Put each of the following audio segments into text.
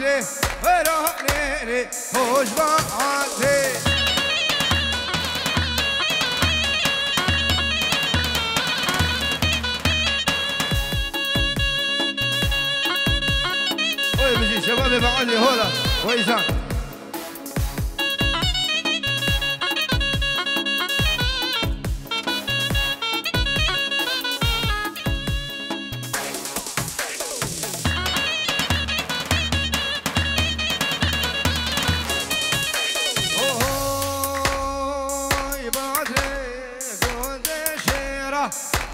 عادي وراني خوش بعادي وي بيجي شباب بعلي هولا ويزان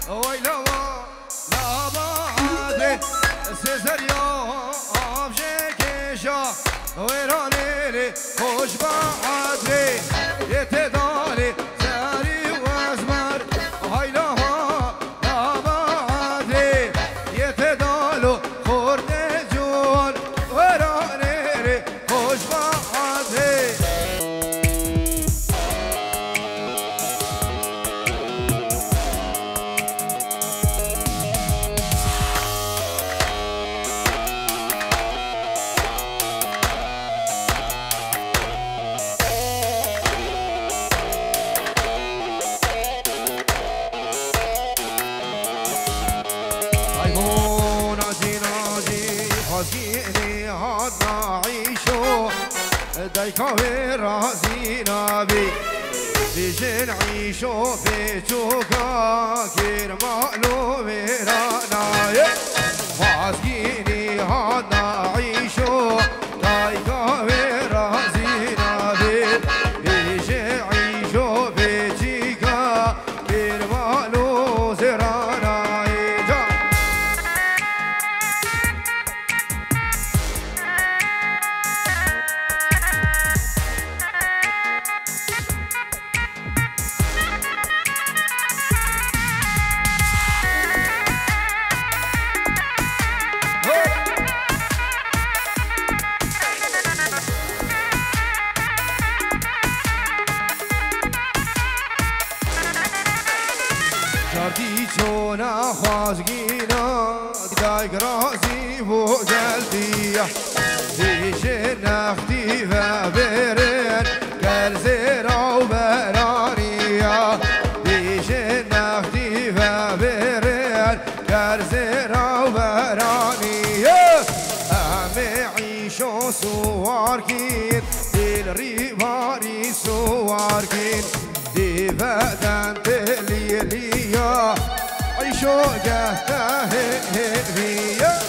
ويلو لا بعدي سيزريو أبجيكيشا ويرانيلي خوش بعدي يتدالي زاري وازمر ويلو لا بعدي يتدالو خورد جون ويرانيلي خوش بعدي دايكا ورازينا بي بيجي نعيشو في توكا كير معلوم رانا وعزقيني هانا عيشو دايكا ورازينا بي بيجي نعيشو في توكا كير معلوم رانا جاردي جونا خوازقينا دايق رازي بو قلبي ديجي نختي فابرين قال زيرا وبرانيا ديجي نختي فابرين قال زيرا وبرانيا أمي عيشو سواركين ديل ريباري سواركين دي بدن تليليا عيشو قهته هيفيا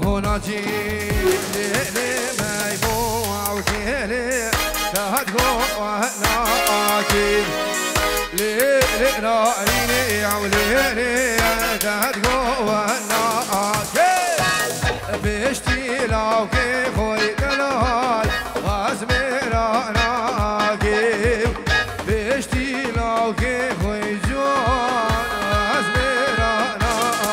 هنا جيلي ما يبوع وكيلي تهدقو وناكيب ليلي ناريني عوليلي تهدقو وناكيب بيشتي لو كيف ويدلال غازميرا ناكيب بيشتي لو كيف ويجون غازميرا ناكيب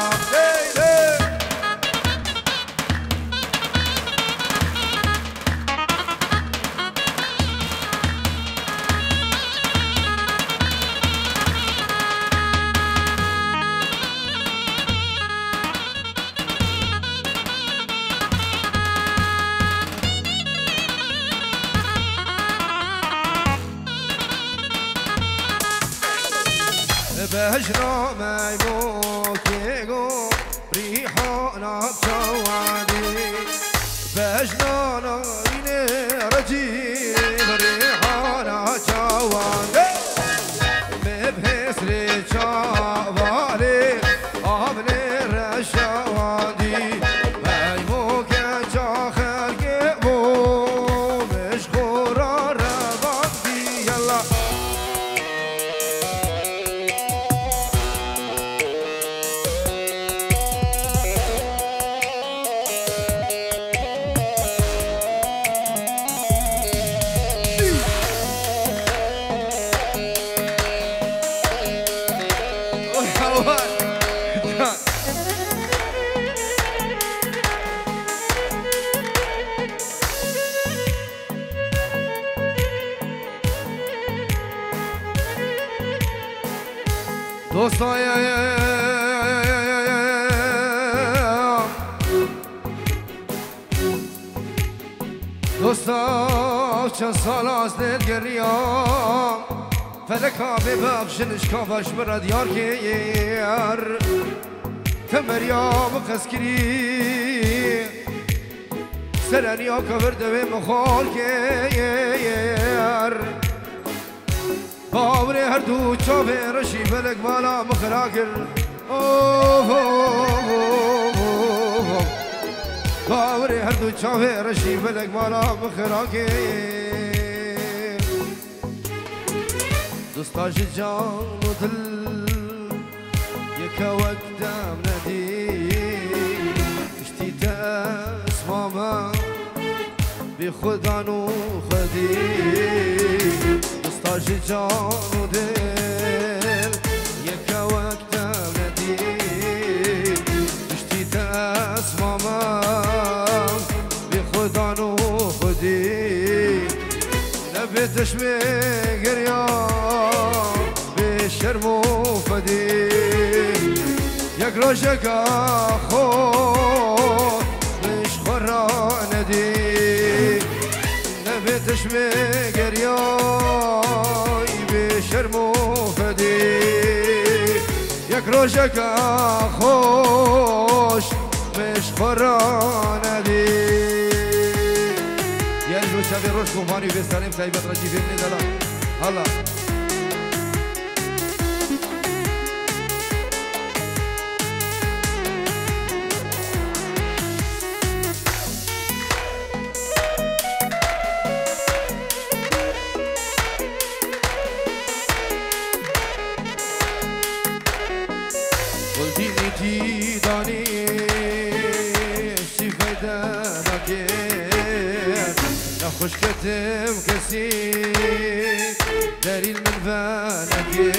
بهجرة ما يبوك يقو ريحونا بشوادي بهجرة ناريني رجيب ريحونا شوادي مبهس لي شوالي أبني الرشوادي ما يبوك يا خلقي بو مشغورة ربطي دوستاي دوستا چند سال از دل گریم فلکا ببخشنش کافش برد یار که یار تمریام قسکری سرنیا کورده به مخال که یار باور هر دو چاوه رشی فلک بالا مخراکر باور هر دو چاوه رشی فلک بالا مخراکر دوستاش جان و دل یکا وقتم ندی اشتی تسمامم بی خودانو خودی دوستاش جان و دل یکا وقتم ندی اشتی تسمامم بی خودانو خودی نبیتش بگریم به شرم و فدی یک روشک خود مش خورا ندی نبیتش بگریم به شرم و فدی یک روشک خوش مش خورا ندی روز شب روش کوفانی بستانیم تایبت رجی فیلمی دلان الله قلتی نیتی دانی شیفه دناکه نخوش كتم كسي داري من فانكير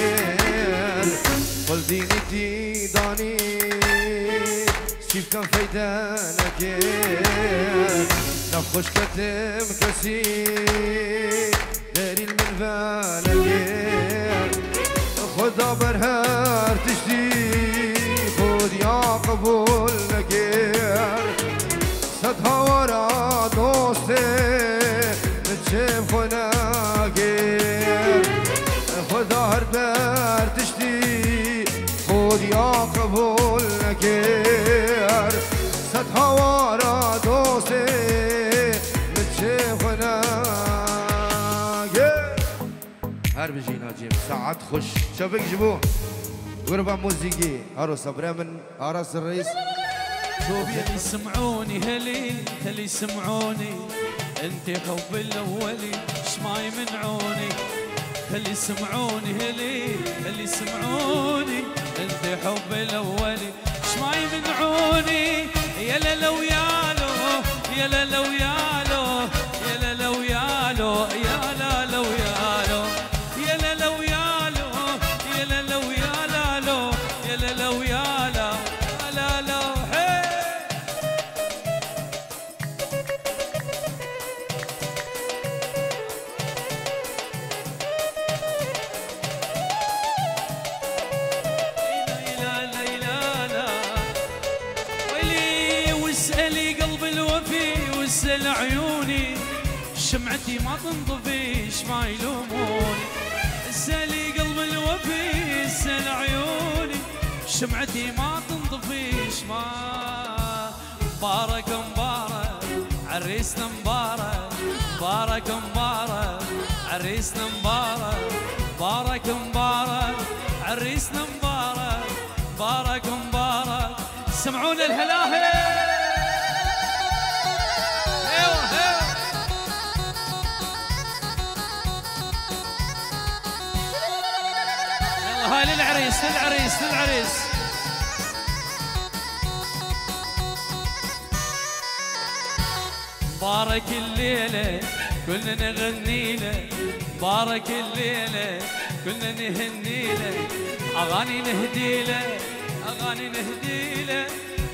قل دينتي داني سيف كان فايدانكير نخوش كتم كسي داري من فانكير خدا برهر تشتي خود يا قبول نكير صدها ورا دوستي شم خناقير خدا هر بر تشتي خود يا قبول نكير صد حوارا دوستي شم خناقير هر بجينا جيم ساعات خوش شبك جبوه غربة موسيقي عروس برامن عراس الرئيس هل يسمعوني هل يسمعوني انت حب الاولي شما يمنعوني هل يسمعوني هل يسمعوني انت حب الاولي شما يمنعوني يا لا ويالو يا لا ويالو يا لا ويالو يا لا ويالو يا لا ويالو يا لا ويالو يا لا ويالو لا لا واسأل عيوني شمعتي ما تنطفيش ما يلوموني اسألي قلب الوفي اسأل عيوني شمعتي ما تنطفيش ما مبارك مبارك عريسنا مبارك مبارك مبارك عريسنا مبارك مبارك مبارك عريسنا مبارك مبارك مبارك سمعونا الهلاهل هاي للعريس للعريس للعريس مبارك الليلة كلنا نغني له مبارك الليلة كلنا نهني له أغاني نهدي له أغاني نهدي له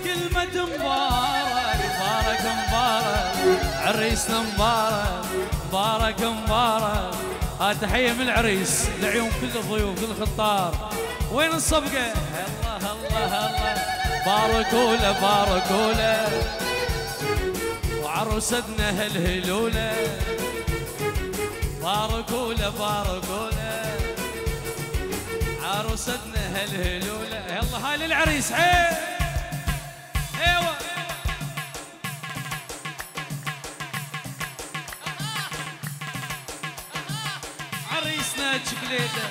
كلمة مبارك مبارك مبارك عريسنا مبارك مبارك مبارك تحية من العريس لعيون كل الضيوف كل الخطار وين الصفقة؟ الله الله الله باركوا له باركوا له وعروستنا هالهلولة باركوا له باركوا له عروستنا هالهلولة. يلا هاي للعريس عيب ايوه عريسنا شكليته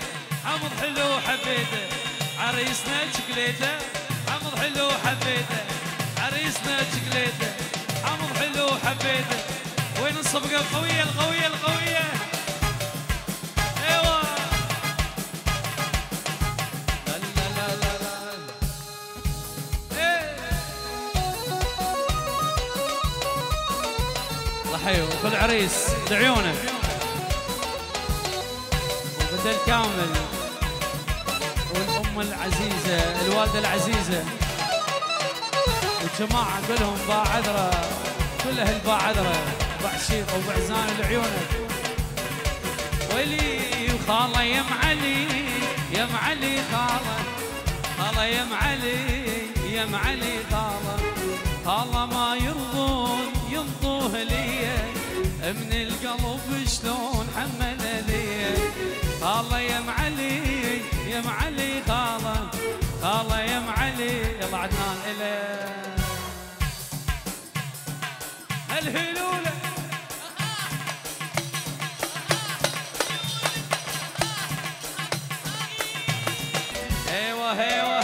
حمض حلو حبيته عريسنا شكليته حمض حلو حبيته عريسنا شكليته حمض حلو حبيته. وين الصفقة القوية القوية القوية؟ ايوه لا لا لا لا لا ايه الله حيو كل عريس لعيونه وبدل كامل والأم العزيزة الوالدة العزيزة والجماعة كلهم باع عذرة كل أهل باع عذرة باع شيخ وباع زان لعيونك ويلي وخالة يا معلي يا معلي خالة خالة يا معلي يا معلي خالة خالة ما يرضون ينطوه لي من القلب شلون حمل لي خالة يا معلي يا معلي خالة خالة يا معلي. يلا عدنان إليه الهلولة ايوه ايوه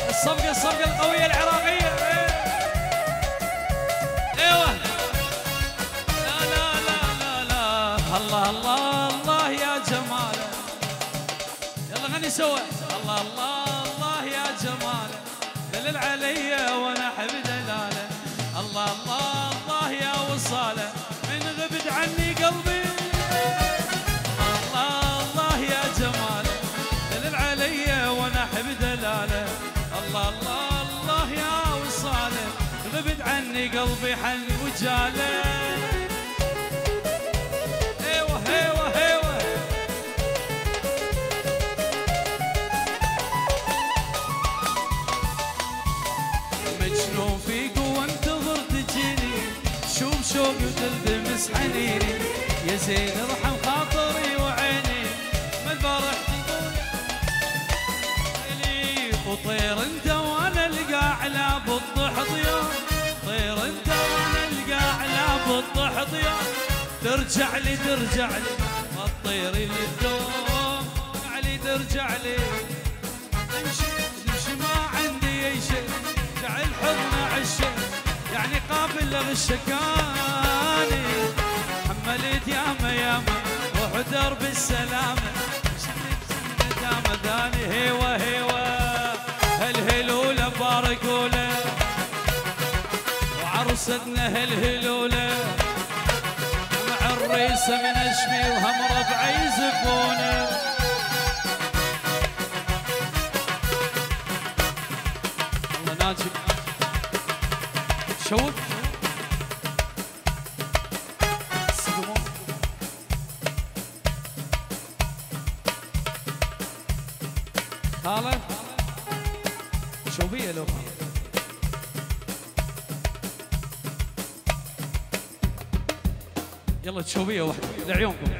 الصفقة الصفقة القوية العراقية ايوه لا لا لا لا لا الله الله الله يا جماله. يلا غني سوا الله الله الله يا جماله دلل علي وانا احب دلاله الله الله الله يا وصاله من غبت عني قلبي الله الله يا جماله دلل علي وانا احب دلاله الله الله الله يا وصاله غبت عني قلبي حن وجاله. ايوه ايوه ايوه مجنون فيك وانتظر تجيني شوف شوق وتلتمس حنيني يا زين ارحم خاطري وعيني ما البارح تقول لي وطير انت وانا القاع على بالضح ضيان طير انت وانا القاع على بالضح ضيان ترجع لي ترجع لي ما تطيري للدوم علي ترجع لي امشي امشي ما عندي اي شيء جعل حضن عشق يعني قابل لغشكاني حملت ياما ياما روح درب السلامة دام داني هيوة هيوة هالهلولة باركولة وعروستنا هالهلولة مع الريسة من اشمي وهم ربعي يزفونه. الله ناجي شوف خالة شوفيه لو يلا تشوفيه واحدة لعيونكم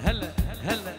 هلا هلا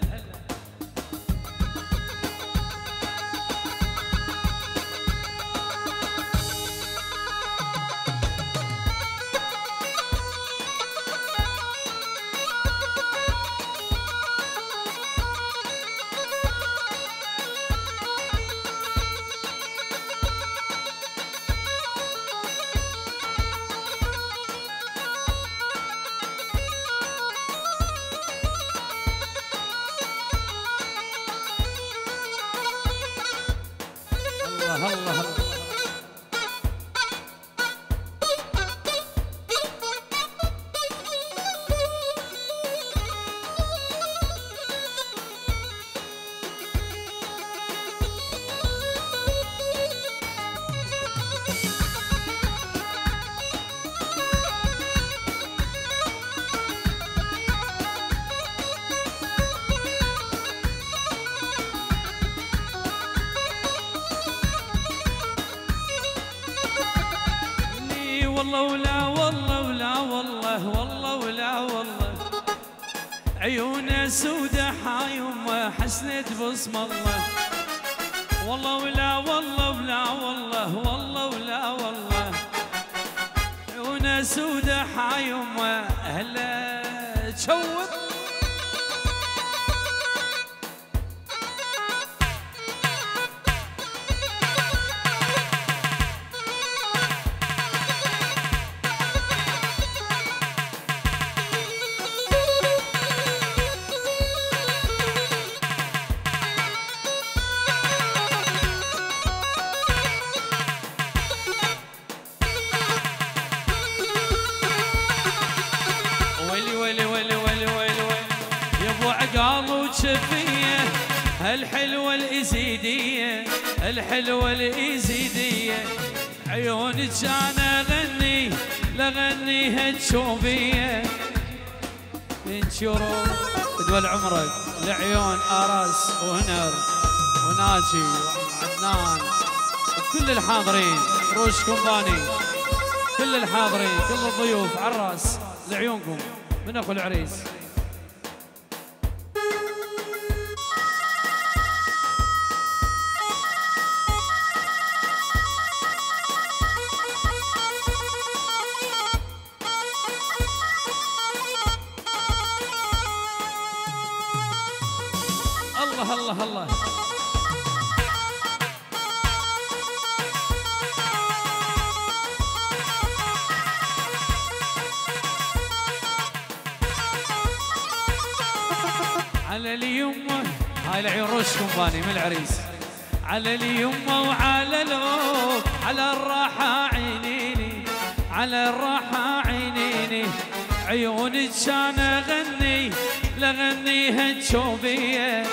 والله ولا والله ولا والله والله ولا والله عيونه سودة حايمة حسنت بصم الله والله ولا والله ولا والله والله ولا والله عيونه سودة حايمة هلا تشوف شفية هالحلوة الإزيدية الحلوة الإزيدية عيونك أنا أغني لغنيها تشوفية انشروا تدول عمرك لعيون أرس وهنر وناجي وعدنان كل الحاضرين روش كومباني كل الحاضرين كل الضيوف عالراس لعيونكم من أخو العريس. الله الله الله على اليمه هاي العيون روش كومباني من العريس على اليمه وعلى الأوب على الراحة عينيني على الراحة عينيني عيونك كان أغني لغنيها تشوفية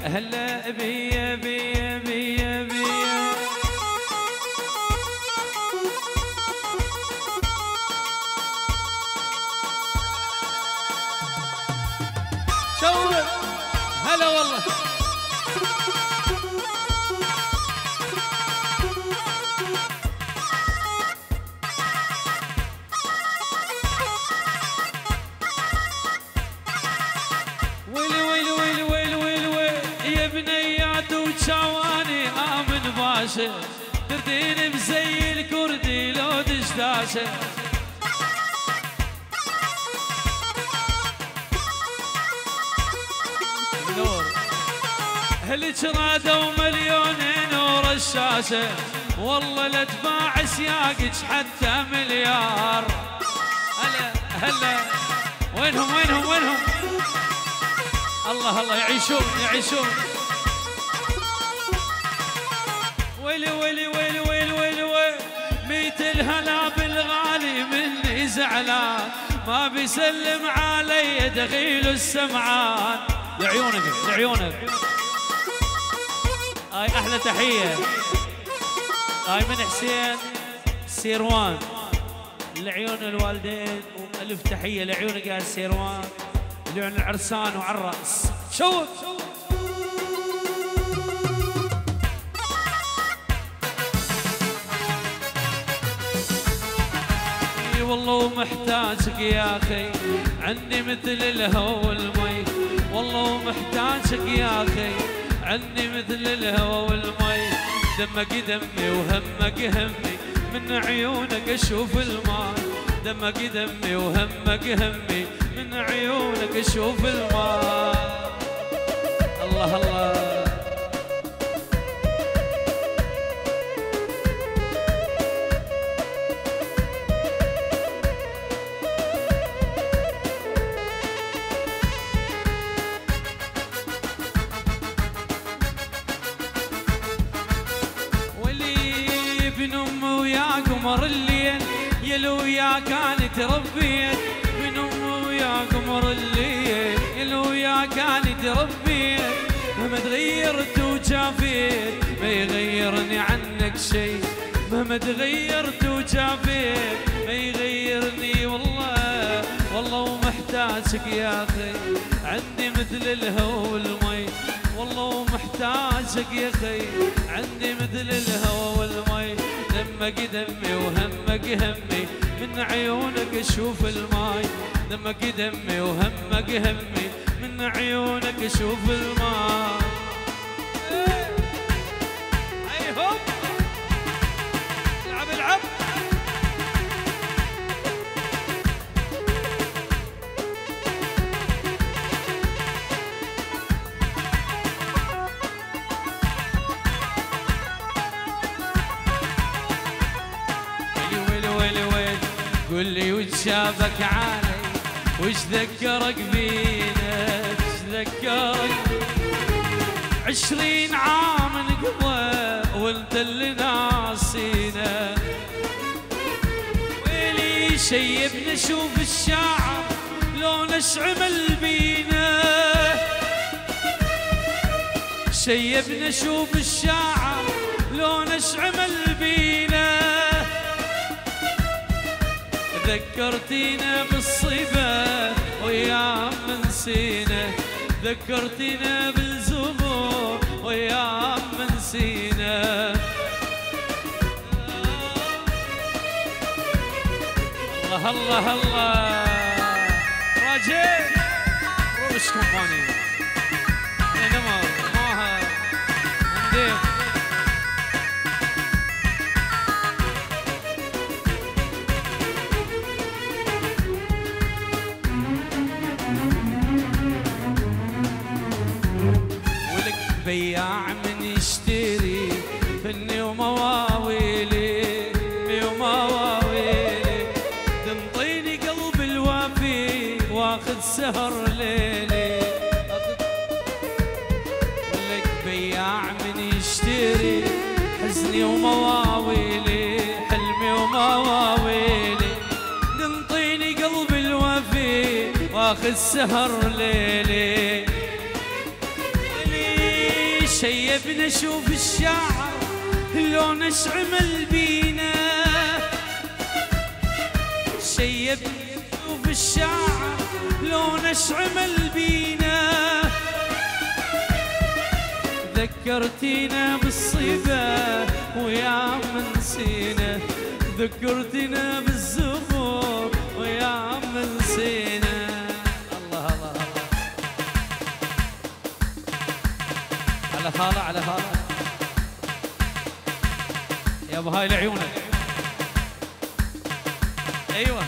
هلا بيا بيا بيا بيا شوف هلا والله تردين بزي الكردي لو دشداشه نور هلك رادوا مليونين نور الشاشه والله لا تباع سياقك حتى مليار هلا هلا وينهم وينهم وينهم الله الله يعيشون يعيشون ويلي ويلي ويلي ويلي ويلي ويلي ميت الهلا بالغالي مني زعلان ما بيسلم علي دخيل السمعان لعيونك لعيونك هاي احلى تحيه هاي من حسين سيروان لعيون الوالدين والف تحيه لعيونك يا سيروان لعيون العرسان وعلى الراس شوف والله محتاجك يا اخي عني مثل الهوى والمي والله محتاجك يا اخي عني مثل الهوى والمي دمك دمي وهمك همي من عيونك اشوف الماء دمك دمي وهمك همي من عيونك اشوف الماء الله الله قمر الليل يلو يا كانت ربيت من امه ويا قمر الليل يلو يا كانت ربيت مهما تغيرت وجافيت ما يغيرني عنك شيء مهما تغيرت وجافيت ما يغيرني والله والله ومحتاجك يا اخي عندي مثل الهوى والمي والله ومحتاجك يا اخي عندي مثل الهوى والمي دمك دمي وهمك همي من عيونك اشوف الماي، دمك دمي وهمك همي، من عيونك اشوف الماي. هيهم العب العب. قل لي وش شافك علي، وش ذكرك بينا، وش ذكرك 20 عام انقضى وانت اللي ناسينا. ويلي شيبنا شوف الشعر لون اشعمل بينا، شيبنا شوف الشعر لون اشعمل بينا. ذكرتينا بالصبا ويا من نسينا، ذكرتينا بالزهور ويا من نسينا. الله الله الله راجل روش كومباني انما ماها ندير. بياع من يشتري فني ومواويلي، ومواويلي تنطيني قلب الوافي واخذ سهر ليلي. لك بياع من يشتري حزني ومواويلي، حلمي ومواويلي تنطيني قلب الوافي واخذ سهر ليلي. شيبنا شوف الشعر لون اشعمل بينا، شيبنا شوف الشعر لون اشعمل بينا. ذكرتينا بالصبا ويا من نسينا، ذكرتينا بالزهور ويا من نسينا. الله الله الله على خالة، على خالة يا ابو هاي لعيونك. ايوه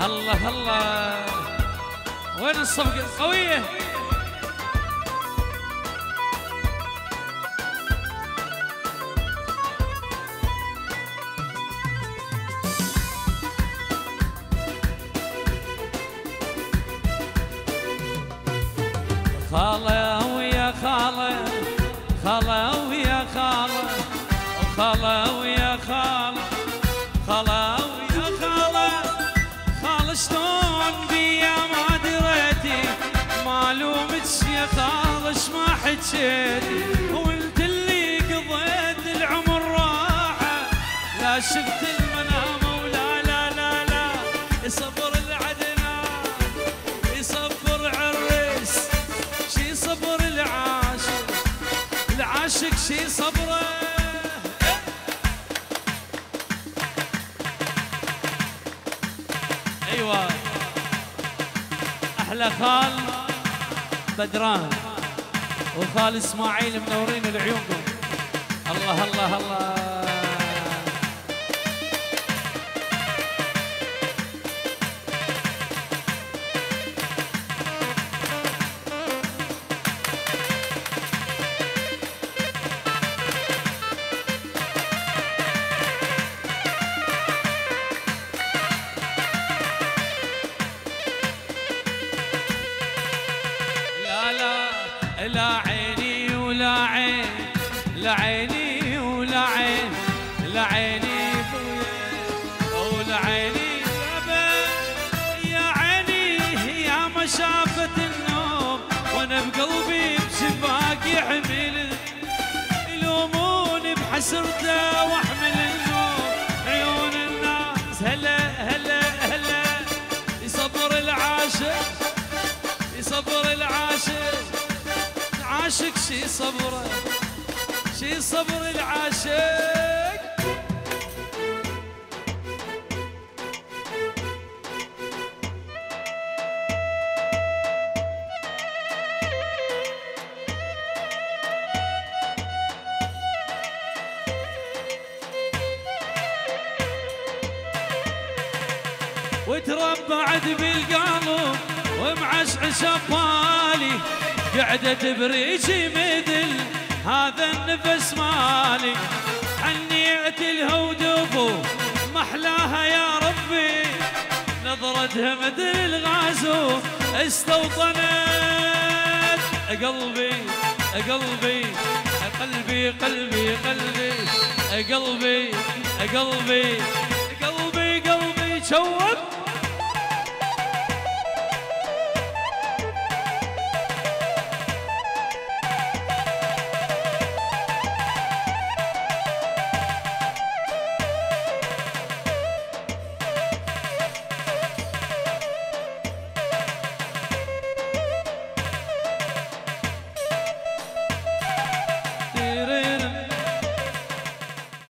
الله الله. وين الصفقة القوية؟ خالة ويا خالة، خالة ويا خالة، خالة ويا خالة، خالة ويا خالة. خالة شلون بيا ما دريتي، ما لومتش يا خالة ما حجيتي، وانت اللي قضيت العمر راحة. لا شفت المنام ولا لا لا لا، يصبر العدنان يصبر عريس، شي صبر العاشق، العاشق شي صبره. ايوه احلى خال بدران وخال اسماعيل منورين لعيونكم. الله الله الله. لا عين لعيني ولعين لعيني ولعيني يا عيني يا ما شافت النوم وانا بقلبي بشباك يحمل يلوموني بحسرته واحمل النوم عيون الناس هلا هلا هلا يصبر العاشق يصبر العاشق عاشق شي صبره شي صبر العاشق وتربعت بالقلب ومعشعش ببالي قعدت بريجي مثل هذا النفس مالي حنيت الهودب محلاها يا ربي نظرتها مثل الغازو استوطنت قلبي قلبي قلبي قلبي قلبي قلبي قلبي قلبي قلبي شوب